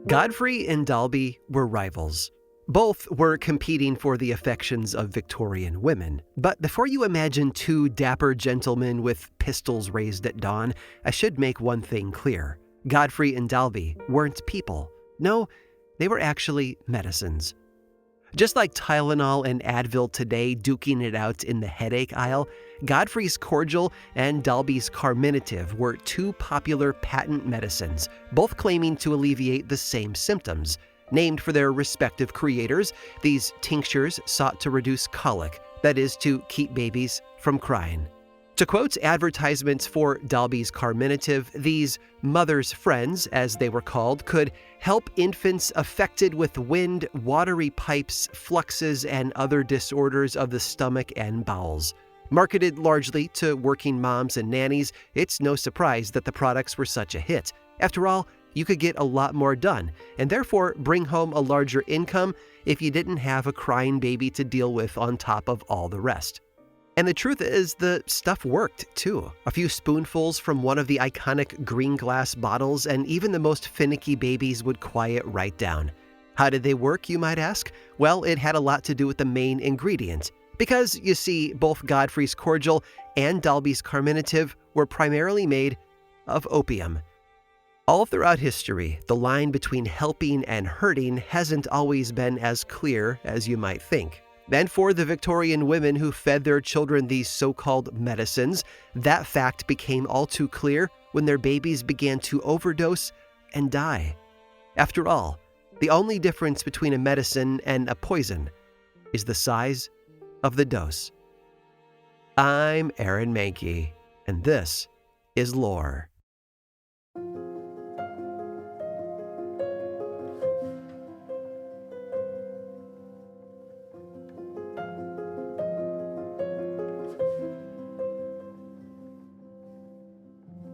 Godfrey and Dalby were rivals. Both were competing for the affections of Victorian women. But before you imagine two dapper gentlemen with pistols raised at dawn, I should make one thing clear. Godfrey and Dalby weren't people. No, they were actually medicines. Just like Tylenol and Advil today duking it out in the headache aisle, Godfrey's cordial and Dalby's carminative were two popular patent medicines, both claiming to alleviate the same symptoms. Named for their respective creators, these tinctures sought to reduce colic, that is, to keep babies from crying. To quote advertisements for Dalby's carminative, these mother's friends, as they were called, could help infants affected with wind, watery pipes, fluxes, and other disorders of the stomach and bowels. Marketed largely to working moms and nannies, it's no surprise that the products were such a hit. After all, you could get a lot more done, and therefore bring home a larger income if you didn't have a crying baby to deal with on top of all the rest. And the truth is, the stuff worked, too. A few spoonfuls from one of the iconic green glass bottles, and even the most finicky babies would quiet right down. How did they work, you might ask? Well, it had a lot to do with the main ingredient. Because, you see, both Godfrey's cordial and Dalby's carminative were primarily made of opium. All throughout history, the line between helping and hurting hasn't always been as clear as you might think. And for the Victorian women who fed their children these so-called medicines, that fact became all too clear when their babies began to overdose and die. After all, the only difference between a medicine and a poison is the size of the dose. I'm Aaron Mankey, and this is Lore.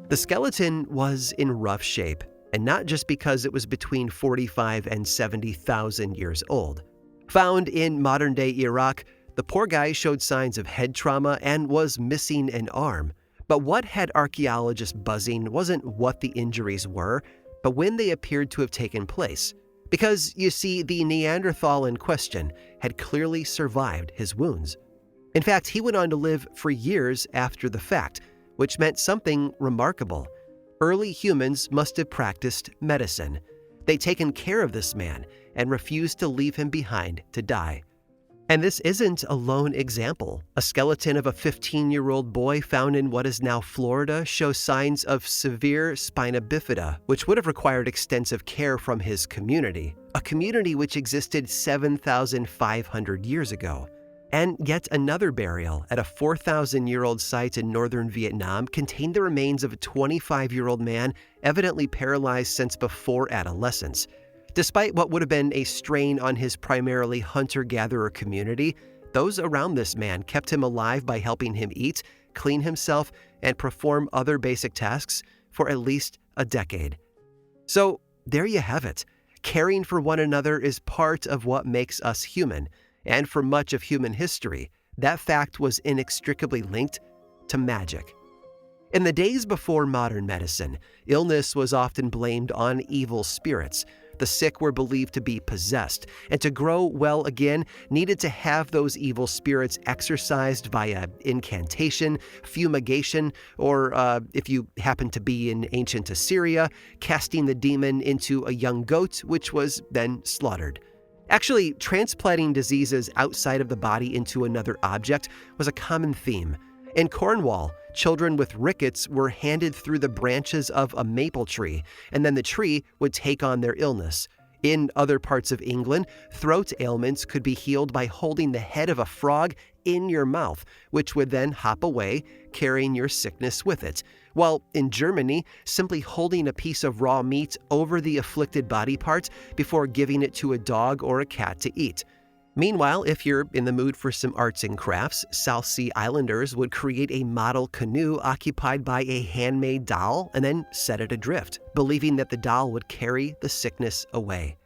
The skeleton was in rough shape, and not just because it was between 45 and 70,000 years old. Found in modern-day Iraq, the poor guy showed signs of head trauma and was missing an arm. But what had archaeologists buzzing wasn't what the injuries were, but when they appeared to have taken place. Because, you see, the Neanderthal in question had clearly survived his wounds. In fact, he went on to live for years after the fact, which meant something remarkable. Early humans must have practiced medicine. They'd taken care of this man and refused to leave him behind to die. And this isn't a lone example. A skeleton of a 15-year-old boy found in what is now Florida shows signs of severe spina bifida, which would have required extensive care from his community, a community which existed 7,500 years ago. And yet another burial at a 4,000-year-old site in northern Vietnam contained the remains of a 25-year-old man evidently paralyzed since before adolescence. Despite what would have been a strain on his primarily hunter-gatherer community, those around this man kept him alive by helping him eat, clean himself, and perform other basic tasks for at least a decade. So there you have it. Caring for one another is part of what makes us human. And for much of human history, that fact was inextricably linked to magic. In the days before modern medicine, illness was often blamed on evil spirits. The sick were believed to be possessed, and to grow well again needed to have those evil spirits exorcised via incantation, fumigation, or, if you happen to be in ancient Assyria, casting the demon into a young goat, which was then slaughtered. Actually, transplanting diseases outside of the body into another object was a common theme. In Cornwall, children with rickets were handed through the branches of a maple tree, and then the tree would take on their illness. In other parts of England, throat ailments could be healed by holding the head of a frog in your mouth, which would then hop away, carrying your sickness with it. While in Germany, simply holding a piece of raw meat over the afflicted body part before giving it to a dog or a cat to eat. Meanwhile, if you're in the mood for some arts and crafts, South Sea Islanders would create a model canoe occupied by a handmade doll and then set it adrift, believing that the doll would carry the sickness away.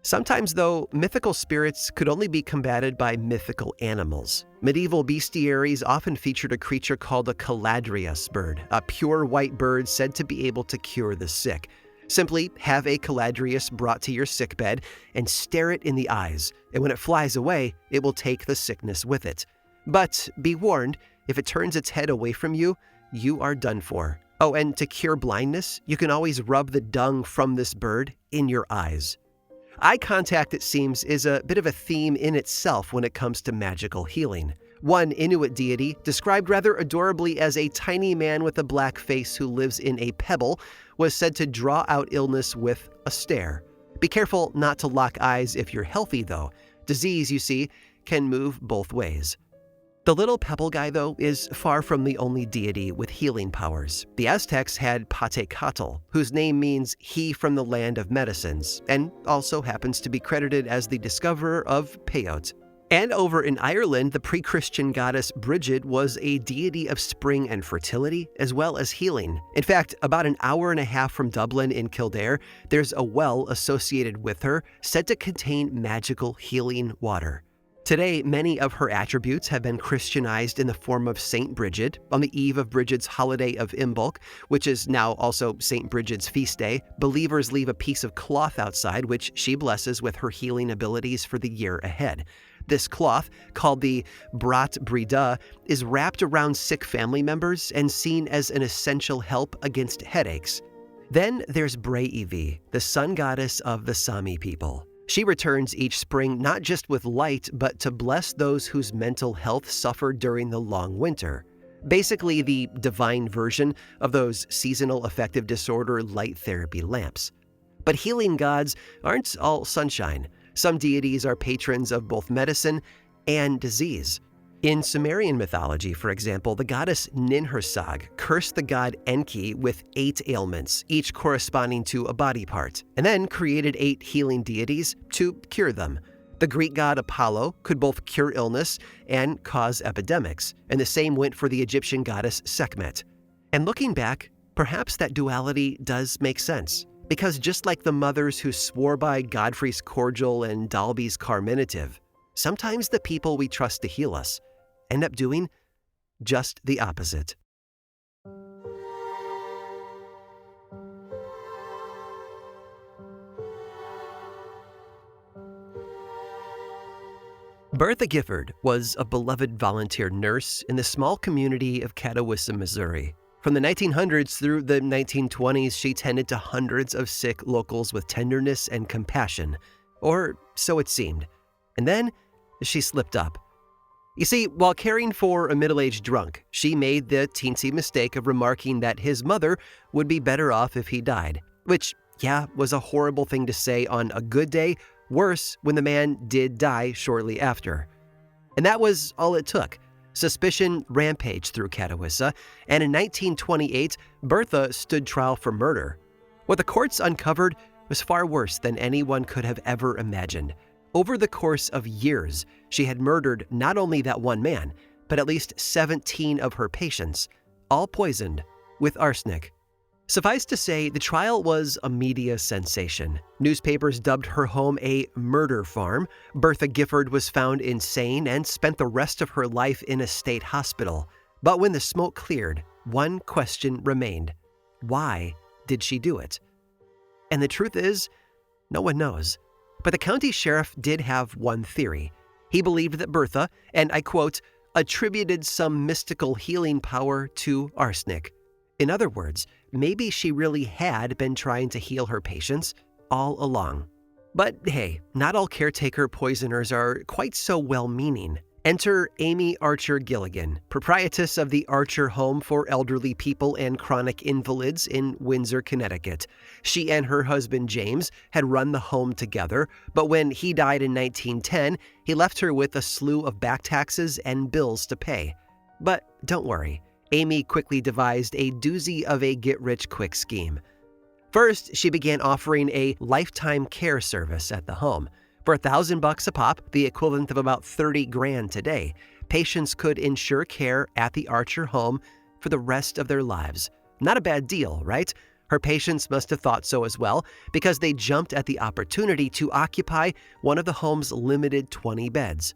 Sometimes, though, mythical spirits could only be combated by mythical animals. Medieval bestiaries often featured a creature called a caladrius bird, a pure white bird said to be able to cure the sick. Simply have a caladrius brought to your sickbed and stare it in the eyes, and when it flies away, it will take the sickness with it. But be warned, if it turns its head away from you, you are done for. Oh, and to cure blindness, you can always rub the dung from this bird in your eyes. Eye contact, it seems, is a bit of a theme in itself when it comes to magical healing. One Inuit deity, described rather adorably as a tiny man with a black face who lives in a pebble, was said to draw out illness with a stare. Be careful not to lock eyes if you're healthy, though. Disease, you see, can move both ways. The little pebble guy, though, is far from the only deity with healing powers. The Aztecs had Poetic, whose name means he from the land of medicines, and also happens to be credited as the discoverer of peyote. And over in Ireland, the pre-Christian goddess Brigid was a deity of spring and fertility, as well as healing. In fact, about an hour and a half from Dublin in Kildare, there's a well associated with her said to contain magical healing water. Today, many of her attributes have been Christianized in the form of Saint Brigid. On the eve of Brigid's holiday of Imbolc, which is now also Saint Brigid's feast day, believers leave a piece of cloth outside which she blesses with her healing abilities for the year ahead. This cloth, called the Brat Brida, is wrapped around sick family members and seen as an essential help against headaches. Then there's Braivi, the sun goddess of the Sami people. She returns each spring not just with light, but to bless those whose mental health suffered during the long winter. Basically the divine version of those seasonal affective disorder light therapy lamps. But healing gods aren't all sunshine. Some deities are patrons of both medicine and disease. In Sumerian mythology, for example, the goddess Ninhursag cursed the god Enki with 8 ailments, each corresponding to a body part, and then created 8 healing deities to cure them. The Greek god Apollo could both cure illness and cause epidemics, and the same went for the Egyptian goddess Sekhmet. And looking back, perhaps that duality does make sense. Because just like the mothers who swore by Godfrey's cordial and Dalby's carminative, sometimes the people we trust to heal us end up doing just the opposite. Bertha Gifford was a beloved volunteer nurse in the small community of Catawissa, Missouri. From the 1900s through the 1920s, she tended to hundreds of sick locals with tenderness and compassion, or so it seemed. And then she slipped up. You see, while caring for a middle-aged drunk, she made the teensy mistake of remarking that his mother would be better off if he died, which, yeah, was a horrible thing to say on a good day, worse when the man did die shortly after. And that was all it took. Suspicion rampaged through Catawissa, and in 1928, Bertha stood trial for murder. What the courts uncovered was far worse than anyone could have ever imagined. Over the course of years, she had murdered not only that one man, but at least 17 of her patients, all poisoned with arsenic. Suffice to say, the trial was a media sensation. Newspapers dubbed her home a murder farm. Bertha Gifford was found insane and spent the rest of her life in a state hospital. But when the smoke cleared, one question remained. Why did she do it? And the truth is, no one knows. But the county sheriff did have one theory. He believed that Bertha, and I quote, attributed some mystical healing power to arsenic. In other words, maybe she really had been trying to heal her patients all along. But hey, not all caretaker poisoners are quite so well-meaning. Enter Amy Archer Gilligan, proprietress of the Archer Home for Elderly People and Chronic Invalids in Windsor, Connecticut. She and her husband James had run the home together, but when he died in 1910, he left her with a slew of back taxes and bills to pay. But don't worry, Amy quickly devised a doozy of a get-rich-quick scheme. First, she began offering a lifetime care service at the home. For $1,000 a pop, the equivalent of about $30,000 today, patients could ensure care at the Archer home for the rest of their lives. Not a bad deal, right? Her patients must have thought so as well, because they jumped at the opportunity to occupy one of the home's limited 20 beds.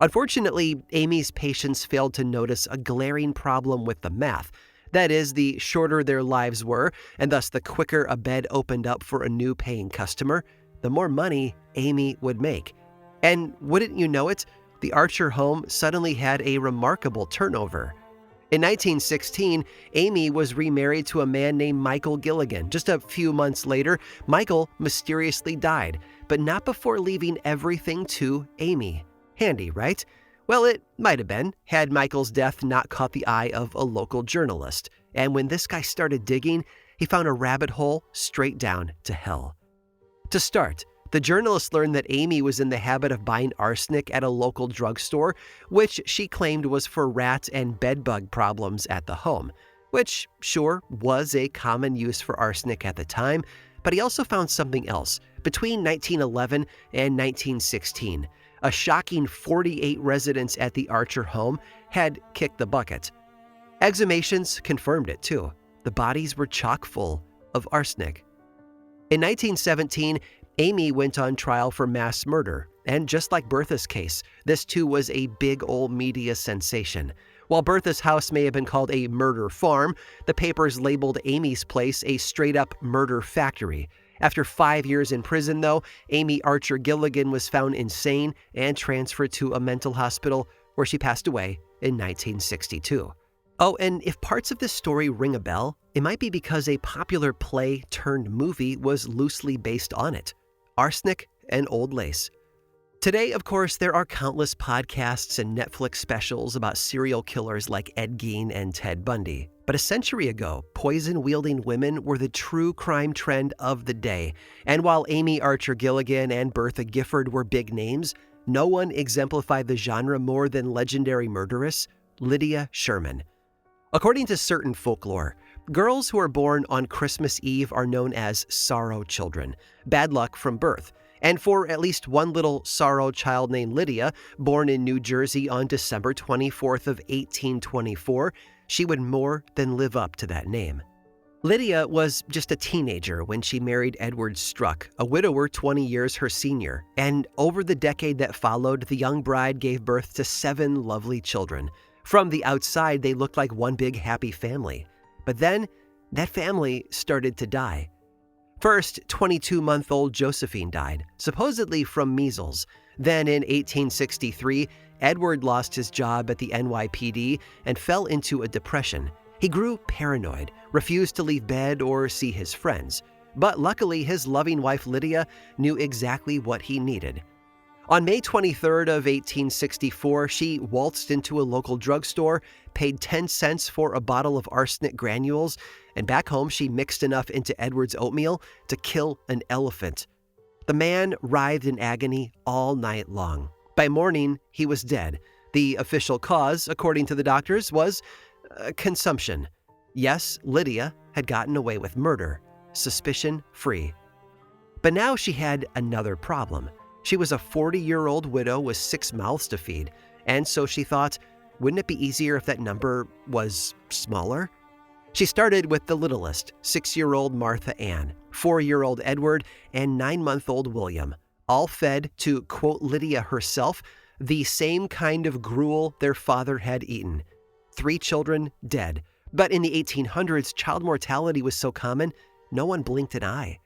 Unfortunately, Amy's patients failed to notice a glaring problem with the math. That is, the shorter their lives were, and thus the quicker a bed opened up for a new paying customer, the more money Amy would make. And wouldn't you know it, the Archer home suddenly had a remarkable turnover. In 1916, Amy was remarried to a man named Michael Gilligan. Just a few months later, Michael mysteriously died, but not before leaving everything to Amy. Handy, right? Well, it might have been, had Michael's death not caught the eye of a local journalist. And when this guy started digging, he found a rabbit hole straight down to hell. To start, the journalist learned that Amy was in the habit of buying arsenic at a local drugstore, which she claimed was for rat and bedbug problems at the home, which sure was a common use for arsenic at the time, but he also found something else. Between 1911 and 1916, a shocking 48 residents at the Archer home had kicked the bucket. Exhumations confirmed it too. The bodies were chock full of arsenic. In 1917, Amy went on trial for mass murder, and just like Bertha's case, this too was a big old media sensation. While Bertha's house may have been called a murder farm, the papers labeled Amy's place a straight-up murder factory. After 5 years in prison, though, Amy Archer Gilligan was found insane and transferred to a mental hospital where she passed away in 1962. Oh, and if parts of this story ring a bell, it might be because a popular play turned movie was loosely based on it. Arsenic and Old Lace. Today, of course, there are countless podcasts and Netflix specials about serial killers like Ed Gein and Ted Bundy. But a century ago, poison-wielding women were the true crime trend of the day. And while Amy Archer Gilligan and Bertha Gifford were big names, no one exemplified the genre more than legendary murderess Lydia Sherman. According to certain folklore, girls who are born on Christmas Eve are known as sorrow children, bad luck from birth. And for at least one little sorrow child named Lydia, born in New Jersey on December 24th of 1824, she would more than live up to that name. Lydia was just a teenager when she married Edward Struck, a widower 20 years her senior, and over the decade that followed, the young bride gave birth to 7 lovely children. From the outside, they looked like one big happy family. But then, that family started to die. First, 22-month-old Josephine died, supposedly from measles. Then in 1863, Edward lost his job at the NYPD and fell into a depression. He grew paranoid, refused to leave bed or see his friends. But luckily, his loving wife Lydia knew exactly what he needed. On May 23rd of 1864, she waltzed into a local drugstore, paid 10 cents for a bottle of arsenic granules, and back home she mixed enough into Edward's oatmeal to kill an elephant. The man writhed in agony all night long. By morning, he was dead. The official cause, according to the doctors, was consumption. Yes, Lydia had gotten away with murder, suspicion-free. But now she had another problem. She was a 40-year-old widow with 6 mouths to feed, and so she thought, wouldn't it be easier if that number was smaller? She started with the littlest, 6-year-old Martha Ann, 4-year-old Edward, and 9-month-old William, all fed, to quote Lydia herself, the same kind of gruel their father had eaten. 3 children dead. But in the 1800s, child mortality was so common, no one blinked an eye.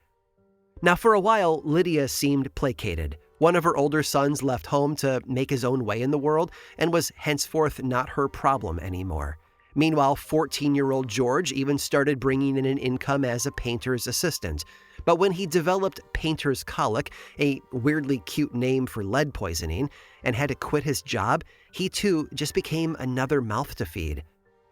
Now, for a while, Lydia seemed placated. One of her older sons left home to make his own way in the world and was henceforth not her problem anymore. Meanwhile, 14-year-old George even started bringing in an income as a painter's assistant. But when he developed painter's colic, a weirdly cute name for lead poisoning, and had to quit his job, he too just became another mouth to feed.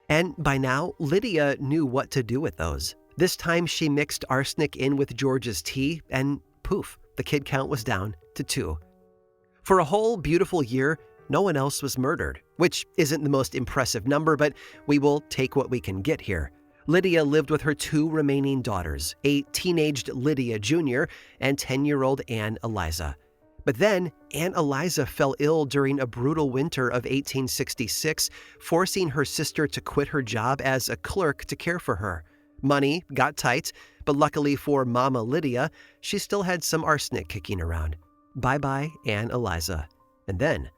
And by now, Lydia knew what to do with those. This time she mixed arsenic in with George's tea, and poof, the kid count was down to 2. For a whole beautiful year, no one else was murdered, which isn't the most impressive number, but we will take what we can get here. Lydia lived with her 2 remaining daughters, a teenaged Lydia Jr. and 10-year-old Anne Eliza. But then, Anne Eliza fell ill during a brutal winter of 1866, forcing her sister to quit her job as a clerk to care for her. Money got tight, but luckily for Mama Lydia, she still had some arsenic kicking around. Bye-bye, Anne Eliza. And then,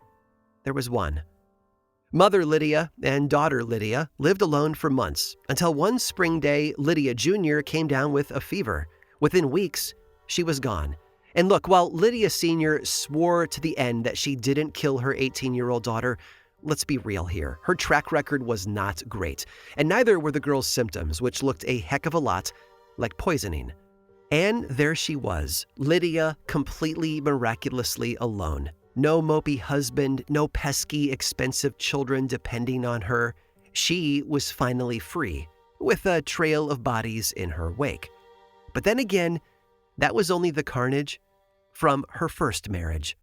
there was one. Mother Lydia and daughter Lydia lived alone for months until one spring day, Lydia Jr. came down with a fever. Within weeks, she was gone. And look, while Lydia Sr. swore to the end that she didn't kill her 18-year-old daughter, let's be real here. Her track record was not great, and neither were the girl's symptoms, which looked a heck of a lot like poisoning. And there she was, Lydia, completely miraculously alone. No mopey husband, no pesky, expensive children depending on her. She was finally free, with a trail of bodies in her wake. But then again, that was only the carnage from her first marriage.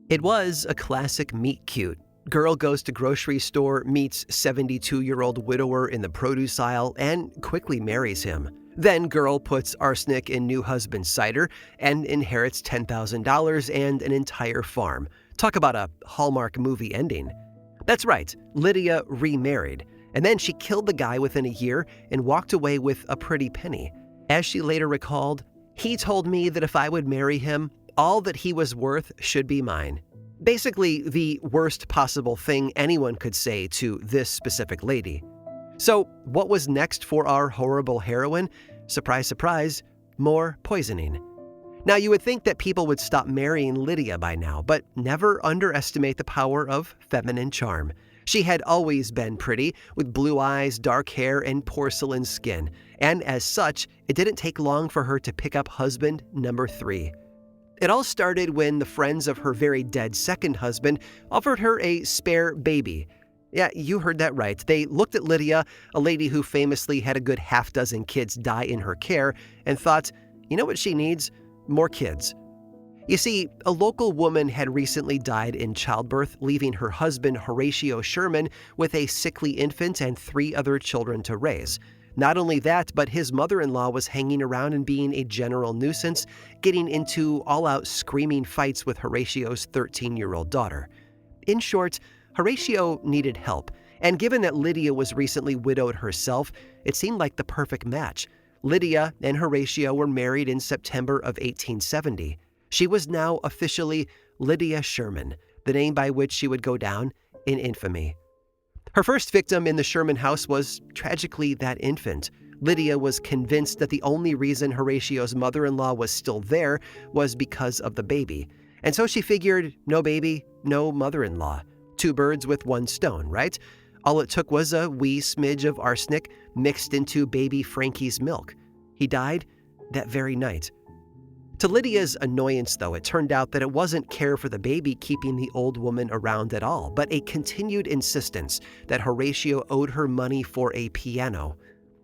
It was a classic meet cute. Girl goes to grocery store, meets 72-year-old widower in the produce aisle, and quickly marries him. Then girl puts arsenic in new husband's cider and inherits $10,000 and an entire farm. Talk about a Hallmark movie ending. That's right, Lydia remarried, and then she killed the guy within a year and walked away with a pretty penny. As she later recalled, "He told me that if I would marry him, all that he was worth should be mine." Basically, the worst possible thing anyone could say to this specific lady. So, what was next for our horrible heroine? Surprise, surprise, more poisoning. Now, you would think that people would stop marrying Lydia by now, but never underestimate the power of feminine charm. She had always been pretty, with blue eyes, dark hair, and porcelain skin, and as such, it didn't take long for her to pick up husband number 3. It all started when the friends of her very dead second husband offered her a spare baby. Yeah, you heard that right. They looked at Lydia, a lady who famously had a good half-dozen kids die in her care, and thought, you know what she needs? More kids. You see, a local woman had recently died in childbirth, leaving her husband, Horatio Sherman, with a sickly infant and 3 other children to raise. Not only that, but his mother-in-law was hanging around and being a general nuisance, getting into all-out screaming fights with Horatio's 13-year-old daughter. In short, Horatio needed help, and given that Lydia was recently widowed herself, it seemed like the perfect match. Lydia and Horatio were married in September of 1870. She was now officially Lydia Sherman, the name by which she would go down in infamy. Her first victim in the Sherman house was, tragically, that infant. Lydia was convinced that the only reason Horatio's mother-in-law was still there was because of the baby. And so she figured, no baby, no mother-in-law. 2 birds with 1 stone, right? All it took was a wee smidge of arsenic mixed into baby Frankie's milk. He died that very night. To Lydia's annoyance, though, it turned out that it wasn't care for the baby keeping the old woman around at all, but a continued insistence that Horatio owed her money for a piano.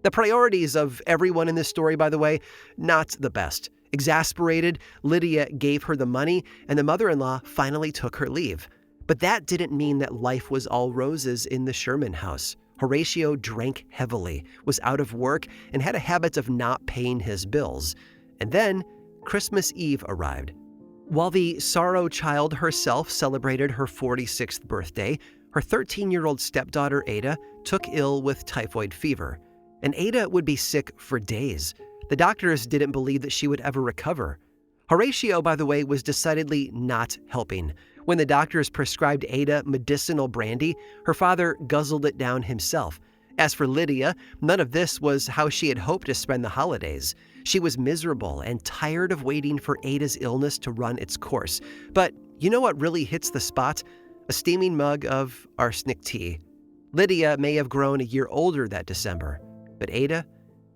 The priorities of everyone in this story, by the way, not the best. Exasperated, Lydia gave her the money, and the mother-in-law finally took her leave. But that didn't mean that life was all roses in the Sherman house. Horatio drank heavily, was out of work, and had a habit of not paying his bills. And then Christmas Eve arrived. While the sorrow child herself celebrated her 46th birthday, her 13-year-old stepdaughter Ada took ill with typhoid fever. And Ada would be sick for days. The doctors didn't believe that she would ever recover. Horatio, by the way, was decidedly not helping. When the doctors prescribed Ada medicinal brandy, her father guzzled it down himself. As for Lydia, none of this was how she had hoped to spend the holidays. She was miserable and tired of waiting for Ada's illness to run its course. But you know what really hits the spot? A steaming mug of arsenic tea. Lydia may have grown a year older that December, but Ada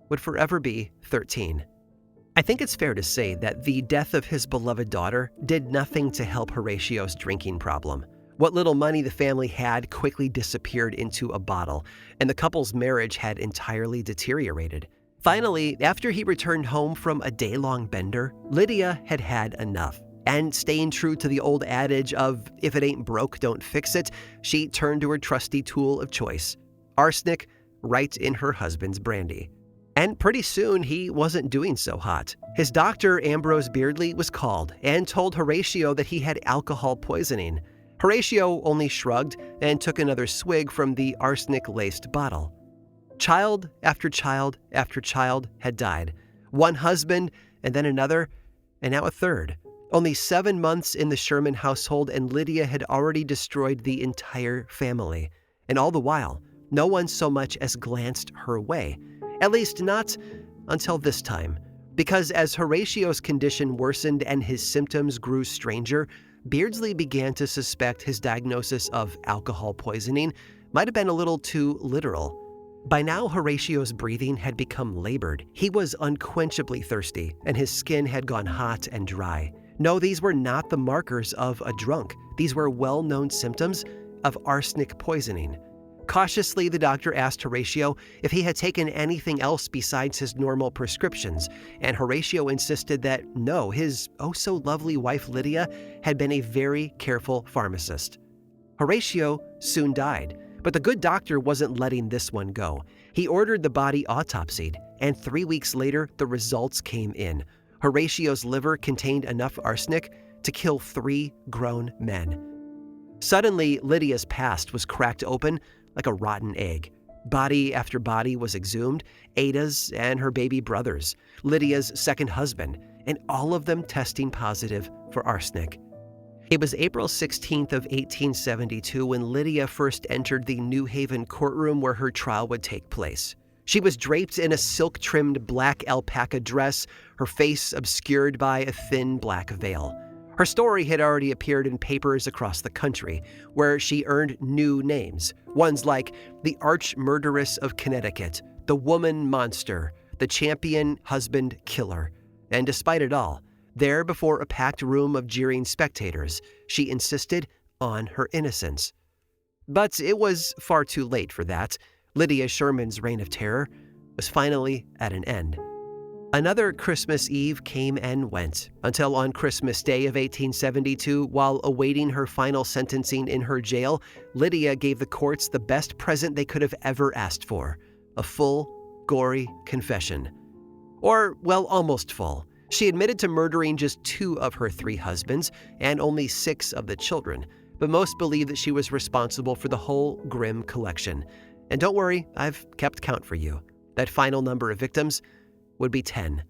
would forever be 13. I think it's fair to say that the death of his beloved daughter did nothing to help Horatio's drinking problem. What little money the family had quickly disappeared into a bottle, and the couple's marriage had entirely deteriorated. Finally, after he returned home from a day-long bender, Lydia had had enough. And staying true to the old adage of, if it ain't broke, don't fix it, she turned to her trusty tool of choice, arsenic, right in her husband's brandy. And pretty soon, he wasn't doing so hot. His doctor, Ambrose Beardley, was called and told Horatio that he had alcohol poisoning. Horatio only shrugged and took another swig from the arsenic-laced bottle. Child after child after child had died. One husband, and then another, and now a third. Only 7 months in the Sherman household, and Lydia had already destroyed the entire family. And all the while, no one so much as glanced her way. At least not until this time. Because as Horatio's condition worsened and his symptoms grew stranger, Beardsley began to suspect his diagnosis of alcohol poisoning might have been a little too literal. By now, Horatio's breathing had become labored. He was unquenchably thirsty, and his skin had gone hot and dry. No, these were not the markers of a drunk. These were well-known symptoms of arsenic poisoning. Cautiously, the doctor asked Horatio if he had taken anything else besides his normal prescriptions, and Horatio insisted that no, his oh-so-lovely wife Lydia had been a very careful pharmacist. Horatio soon died, but the good doctor wasn't letting this one go. He ordered the body autopsied, and 3 weeks later, the results came in. Horatio's liver contained enough arsenic to kill 3 grown men. Suddenly, Lydia's past was cracked open like a rotten egg. Body after body was exhumed, Ada's and her baby brother's, Lydia's second husband, and all of them testing positive for arsenic. It was April 16th of 1872 when Lydia first entered the New Haven courtroom where her trial would take place. She was draped in a silk-trimmed black alpaca dress, her face obscured by a thin black veil. Her story had already appeared in papers across the country, where she earned new names, ones like the Arch-Murderess of Connecticut, the Woman Monster, the Champion Husband Killer. And despite it all, there before a packed room of jeering spectators, she insisted on her innocence. But it was far too late for that. Lydia Sherman's reign of terror was finally at an end. Another Christmas Eve came and went, until on Christmas Day of 1872, while awaiting her final sentencing in her jail, Lydia gave the courts the best present they could have ever asked for: a full, gory confession. Or, well, almost full. She admitted to murdering just 2 of her 3 husbands and only 6 of the children, but most believe that she was responsible for the whole grim collection. And don't worry, I've kept count for you. That final number of victims would be 10.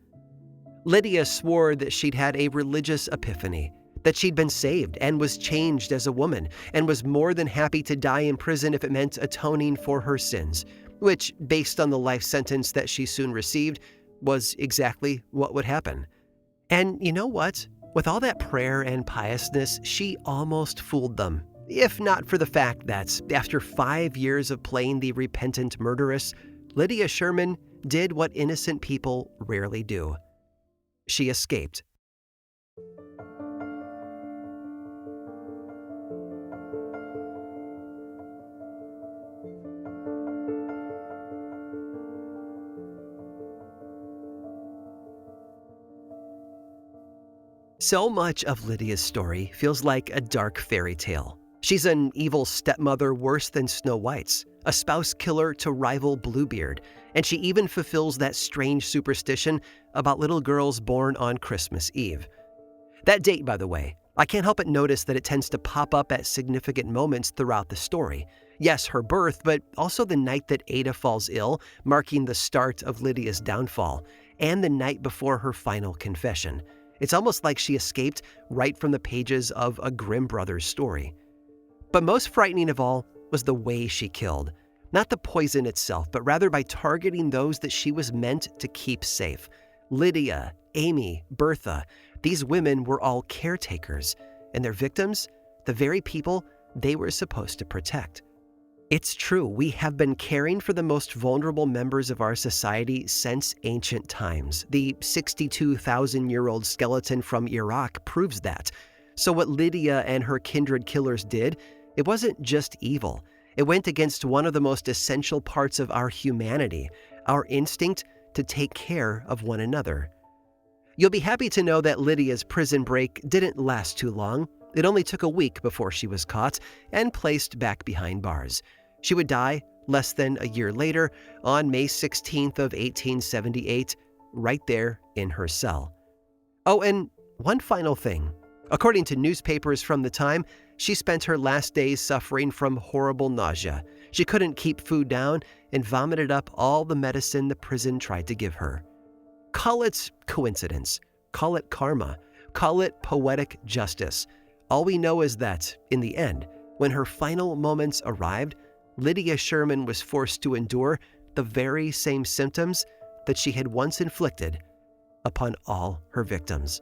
Lydia swore that she'd had a religious epiphany, that she'd been saved and was changed as a woman, and was more than happy to die in prison if it meant atoning for her sins, which, based on the life sentence that she soon received, was exactly what would happen. And you know what? With all that prayer and piousness, she almost fooled them. If not for the fact that, after 5 years of playing the repentant murderess, Lydia Sherman did what innocent people rarely do. She escaped. So much of Lydia's story feels like a dark fairy tale. She's an evil stepmother worse than Snow White's, a spouse killer to rival Bluebeard, and she even fulfills that strange superstition about little girls born on Christmas Eve. That date, by the way, I can't help but notice that it tends to pop up at significant moments throughout the story. Yes, her birth, but also the night that Ada falls ill, marking the start of Lydia's downfall, and the night before her final confession. It's almost like she escaped right from the pages of a Grimm Brothers story. But most frightening of all was the way she killed. Not the poison itself, but rather by targeting those that she was meant to keep safe. Lydia, Amy, Bertha, these women were all caretakers, and their victims, the very people they were supposed to protect. It's true, we have been caring for the most vulnerable members of our society since ancient times. The 62,000-year-old skeleton from Iraq proves that. So what Lydia and her kindred killers did, it wasn't just evil. It went against one of the most essential parts of our humanity, our instinct to take care of one another. You'll be happy to know that Lydia's prison break didn't last too long. It only took a week before she was caught and placed back behind bars. She would die less than a year later on May 16th of 1878, right there in her cell. Oh, and one final thing. According to newspapers from the time, she spent her last days suffering from horrible nausea. She couldn't keep food down and vomited up all the medicine the prison tried to give her. Call it coincidence, call it karma, call it poetic justice. All we know is that, in the end, when her final moments arrived, Lydia Sherman was forced to endure the very same symptoms that she had once inflicted upon all her victims.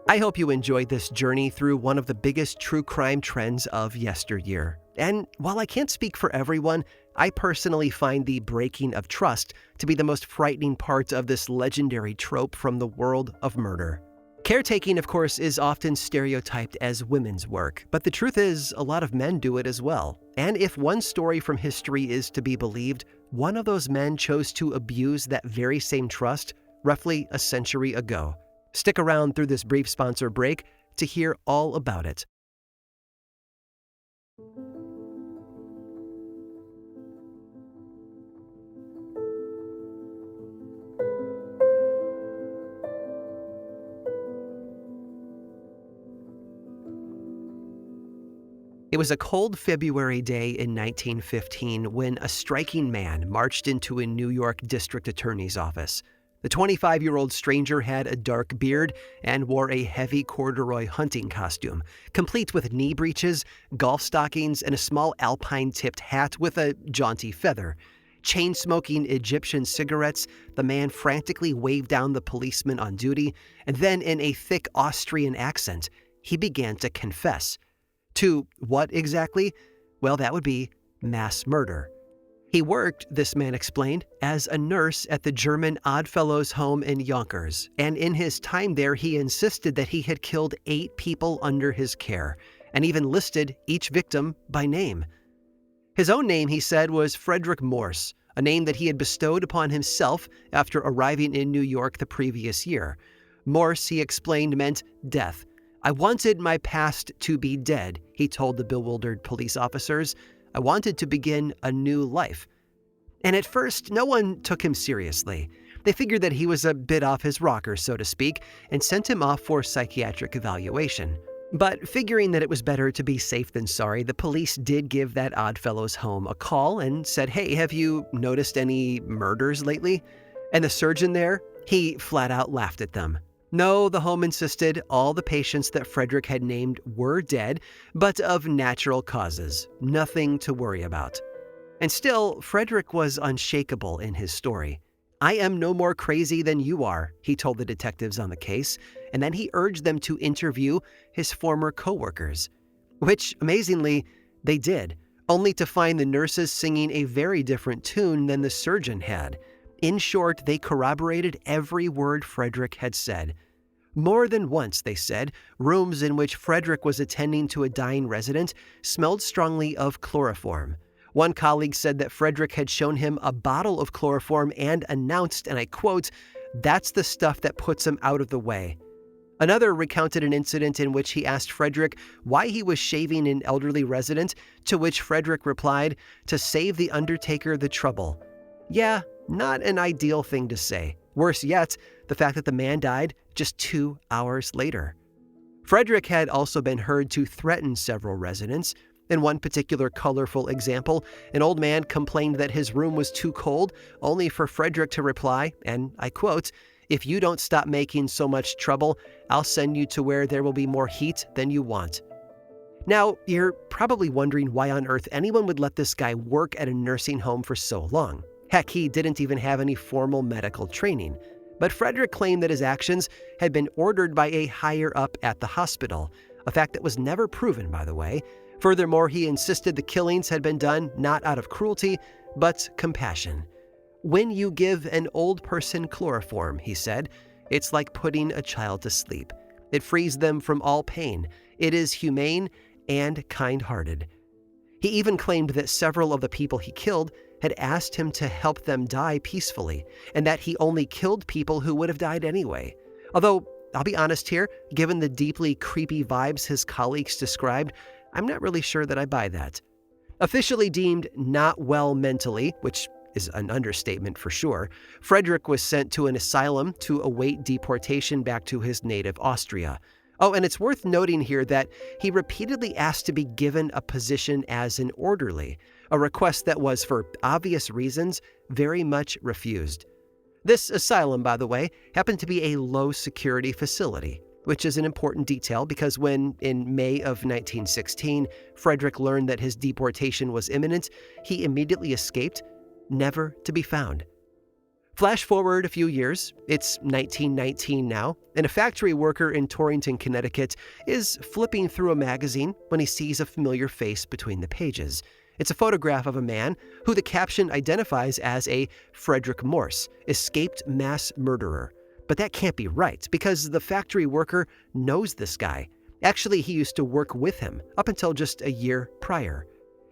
I hope you enjoyed this journey through one of the biggest true crime trends of yesteryear. And while I can't speak for everyone, I personally find the breaking of trust to be the most frightening part of this legendary trope from the world of murder. Caretaking, of course, is often stereotyped as women's work, but the truth is, a lot of men do it as well. And if one story from history is to be believed, one of those men chose to abuse that very same trust roughly a century ago. Stick around through this brief sponsor break to hear all about it. It was a cold February day in 1915 when a striking man marched into a New York district attorney's office. The 25-year-old stranger had a dark beard and wore a heavy corduroy hunting costume, complete with knee breeches, golf stockings, and a small alpine-tipped hat with a jaunty feather. Chain-smoking Egyptian cigarettes, the man frantically waved down the policeman on duty, and then in a thick Austrian accent, he began to confess. To what exactly? Well, that would be mass murder. He worked, this man explained, as a nurse at the German Oddfellows home in Yonkers, and in his time there he insisted that he had killed 8 people under his care, and even listed each victim by name. His own name, he said, was Frederick Morse, a name that he had bestowed upon himself after arriving in New York the previous year. Morse, he explained, meant death. I wanted my past to be dead, he told the bewildered police officers. I wanted to begin a new life. And at first, no one took him seriously. They figured that he was a bit off his rocker, so to speak, and sent him off for psychiatric evaluation. But figuring that it was better to be safe than sorry, the police did give that Oddfellows home a call and said, "Hey, have you noticed any murders lately?" And the surgeon there, he flat out laughed at them. No, the home insisted all the patients that Frederick had named were dead, but of natural causes, nothing to worry about. And still, Frederick was unshakable in his story. I am no more crazy than you are, he told the detectives on the case, and then he urged them to interview his former coworkers. Which, amazingly, they did, only to find the nurses singing a very different tune than the surgeon had. In short, they corroborated every word Frederick had said. More than once, they said, rooms in which Frederick was attending to a dying resident smelled strongly of chloroform. One colleague said that Frederick had shown him a bottle of chloroform and announced, and I quote, "That's the stuff that puts him out of the way." Another recounted an incident in which he asked Frederick why he was shaving an elderly resident, to which Frederick replied, "To save the undertaker the trouble." Yeah, not an ideal thing to say. Worse yet, the fact that the man died just 2 hours later. Frederick had also been heard to threaten several residents. In one particular colorful example, an old man complained that his room was too cold, only for Frederick to reply, and I quote, "If you don't stop making so much trouble, I'll send you to where there will be more heat than you want." Now, you're probably wondering why on earth anyone would let this guy work at a nursing home for so long. Heck, he didn't even have any formal medical training. But Frederick claimed that his actions had been ordered by a higher-up at the hospital, a fact that was never proven, by the way. Furthermore, he insisted the killings had been done not out of cruelty, but compassion. When you give an old person chloroform, he said, it's like putting a child to sleep. It frees them from all pain. It is humane and kind-hearted. He even claimed that several of the people he killed had asked him to help them die peacefully, and that he only killed people who would have died anyway. Although, I'll be honest here, given the deeply creepy vibes his colleagues described, I'm not really sure that I buy that. Officially deemed not well mentally, which is an understatement for sure, Frederick was sent to an asylum to await deportation back to his native Austria. Oh, and it's worth noting here that he repeatedly asked to be given a position as an orderly, a request that was, for obvious reasons, very much refused. This asylum, by the way, happened to be a low-security facility, which is an important detail because when, in May of 1916, Frederick learned that his deportation was imminent, he immediately escaped, never to be found. Flash forward a few years, it's 1919 now, and a factory worker in Torrington, Connecticut is flipping through a magazine when he sees a familiar face between the pages. It's a photograph of a man who the caption identifies as a Frederick Morse, escaped mass murderer. But that can't be right, because the factory worker knows this guy. Actually, he used to work with him up until just a year prior.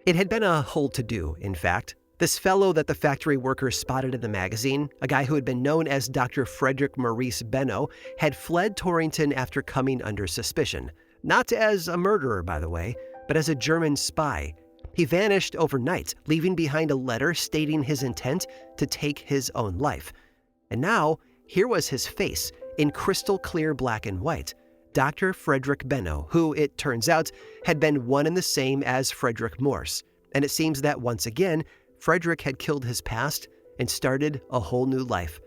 It had been a whole to-do, in fact. This fellow that the factory worker spotted in the magazine, a guy who had been known as Dr. Frederick Maurice Benno, had fled Torrington after coming under suspicion. Not as a murderer, by the way, but as a German spy. He vanished overnight, leaving behind a letter stating his intent to take his own life. And now, here was his face, in crystal clear black and white. Dr. Frederick Benno, who, it turns out, had been one and the same as Frederick Morse. And it seems that once again, Frederick had killed his past and started a whole new life.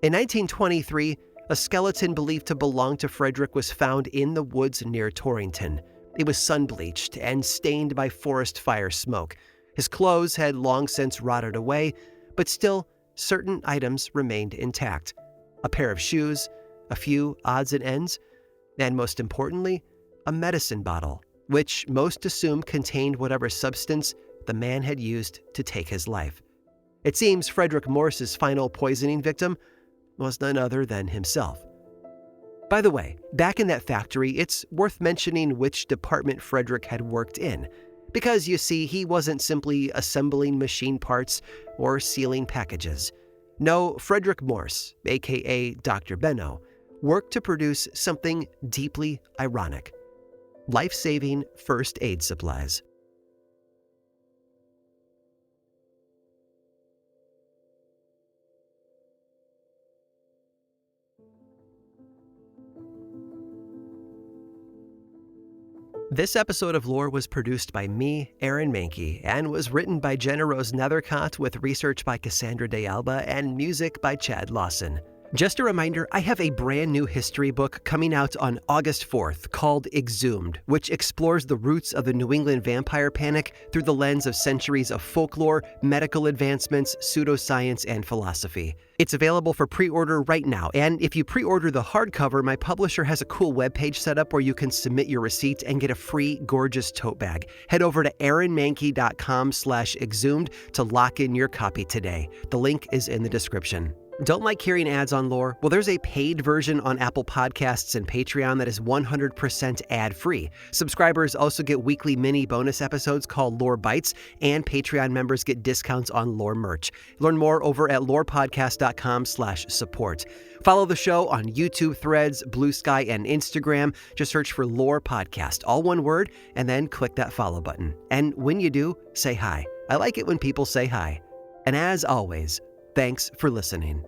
In 1923, a skeleton believed to belong to Frederick was found in the woods near Torrington. It was sun-bleached and stained by forest fire smoke. His clothes had long since rotted away, but still, certain items remained intact. A pair of shoes, a few odds and ends, and most importantly, a medicine bottle, which most assumed contained whatever substance the man had used to take his life. It seems Frederick Morse's final poisoning victim was none other than himself. By the way, back in that factory, it's worth mentioning which department Frederick had worked in, because you see, he wasn't simply assembling machine parts or sealing packages. No, Frederick Morse, aka Dr. Benno, worked to produce something deeply ironic: life-saving first aid supplies. This episode of Lore was produced by me, Aaron Mahnke, and was written by Jenna Rose Nethercott with research by Cassandra De Alba and music by Chad Lawson. Just a reminder, I have a brand new history book coming out on August 4th called EXHUMED, which explores the roots of the New England vampire panic through the lens of centuries of folklore, medical advancements, pseudoscience, and philosophy. It's available for pre-order right now, and if you pre-order the hardcover, my publisher has a cool webpage set up where you can submit your receipt and get a free, gorgeous tote bag. Head over to aaronmahnke.com/exhumed to lock in your copy today. The link is in the description. Don't like hearing ads on Lore? Well, there's a paid version on Apple Podcasts and Patreon that is 100% ad-free. Subscribers also get weekly mini bonus episodes called Lore Bites, and Patreon members get discounts on Lore merch. Learn more over at lorepodcast.com/support. Follow the show on YouTube, Threads, Blue Sky, and Instagram. Just search for Lore Podcast, all one word, and then click that follow button. And when you do, say hi. I like it when people say hi. And as always, thanks for listening.